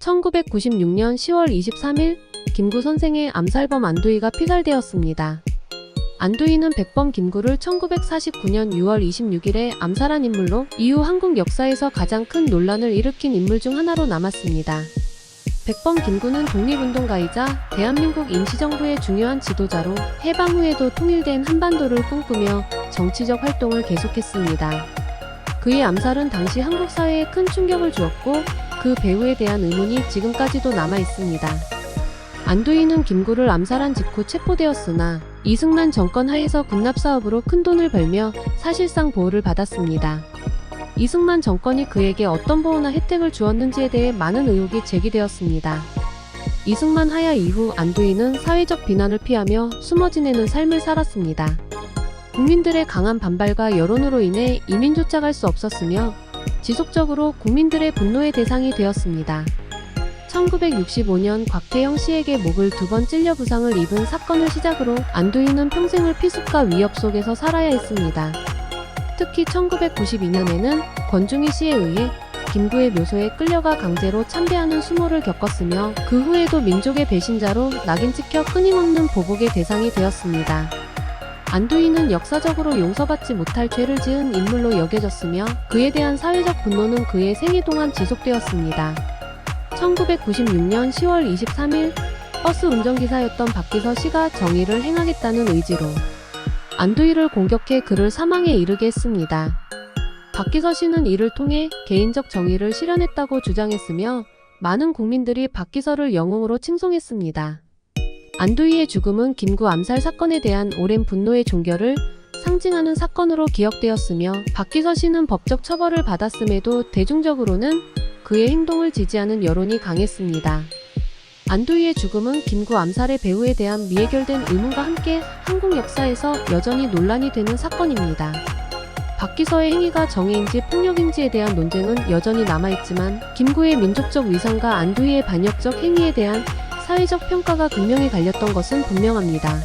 1996년 10월 23일 김구 선생의 암살범 안두희가 피살되었습니다. 안두희는 백범 김구를 1949년 6월 26일에 암살한 인물로 이후 한국 역사에서 가장 큰 논란을 일으킨 인물 중 하나로 남았습니다. 백범 김구는 독립운동가이자 대한민국 임시정부의 중요한 지도자로 해방 후에도 통일된 한반도를 꿈꾸며 정치적 활동을 계속했습니다. 그의 암살은 당시 한국 사회에 큰 충격을 주었고 그 배후에 대한 의문이 지금까지도 남아 있습니다. 안두희는 김구를 암살한 직후 체포되었으나 이승만 정권 하에서 군납사업으로 큰 돈을 벌며 사실상 보호를 받았습니다. 이승만 정권이 그에게 어떤 보호나 혜택을 주었는지에 대해 많은 의혹이 제기되었습니다. 이승만 하야 이후 안두희는 사회적 비난을 피하며 숨어 지내는 삶을 살았습니다. 국민들의 강한 반발과 여론으로 인해 이민 쫓아갈 수 없었으며 지속적으로 국민들의 분노의 대상이 되었습니다. 1965년 곽태영 씨에게 목을 2번 찔려 부상을 입은 사건을 시작으로 안두희는 평생을 피습과 위협 속에서 살아야 했습니다. 특히 1992년에는 권중희 씨에 의해 김구의 묘소에 끌려가 강제로 참배하는 수모를 겪었으며 그 후에도 민족의 배신자로 낙인 찍혀 끊임없는 보복의 대상이 되었습니다. 안두희는 역사적으로 용서받지 못할 죄를 지은 인물로 여겨졌으며 그에 대한 사회적 분노는 그의 생애 동안 지속되었습니다. 1996년 10월 23일 버스 운전기사였던 박기서 씨가 정의를 행하겠다는 의지로 안두희를 공격해 그를 사망에 이르게 했습니다. 박기서 씨는 이를 통해 개인적 정의를 실현했다고 주장했으며 많은 국민들이 박기서를 영웅으로 칭송했습니다. 안두희의 죽음은 김구 암살 사건에 대한 오랜 분노의 종결을 상징하는 사건으로 기억되었으며 박기서 씨는 법적 처벌을 받았음에도 대중적으로는 그의 행동을 지지하는 여론이 강했습니다. 안두희의 죽음은 김구 암살의 배후에 대한 미해결된 의문과 함께 한국 역사에서 여전히 논란이 되는 사건입니다. 박기서의 행위가 정의인지 폭력인지에 대한 논쟁은 여전히 남아있지만 김구의 민족적 위상과 안두희의 반역적 행위에 대한 사회적 평가가 극명히 갈렸던 것은 분명합니다.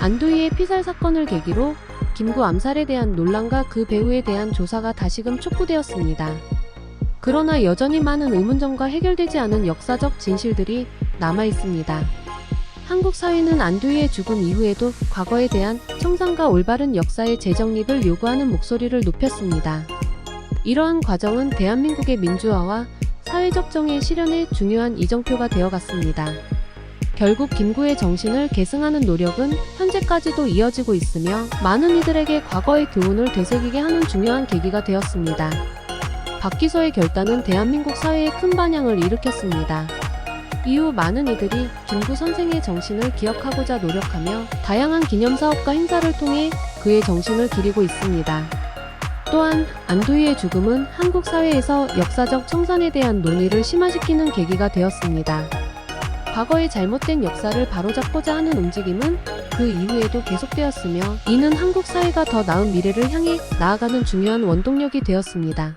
안두희의 피살 사건을 계기로 김구 암살에 대한 논란과 그 배후에 대한 조사가 다시금 촉구되었습니다. 그러나 여전히 많은 의문점과 해결되지 않은 역사적 진실들이 남아있습니다. 한국 사회는 안두희의 죽음 이후에도 과거에 대한 청산과 올바른 역사의 재정립을 요구하는 목소리를 높였습니다. 이러한 과정은 대한민국의 민주화와 사회적 정의의 실현에 중요한 이정표가 되어갔습니다. 결국 김구의 정신을 계승하는 노력은 현재까지도 이어지고 있으며 많은 이들에게 과거의 교훈을 되새기게 하는 중요한 계기가 되었습니다. 박기서의 결단은 대한민국 사회에 큰 반향을 일으켰습니다. 이후 많은 이들이 김구 선생의 정신을 기억하고자 노력하며 다양한 기념사업과 행사를 통해 그의 정신을 기리고 있습니다. 또한 안두희의 죽음은 한국 사회에서 역사적 청산에 대한 논의를 심화시키는 계기가 되었습니다. 과거의 잘못된 역사를 바로잡고자 하는 움직임은 그 이후에도 계속되었으며 이는 한국 사회가 더 나은 미래를 향해 나아가는 중요한 원동력이 되었습니다.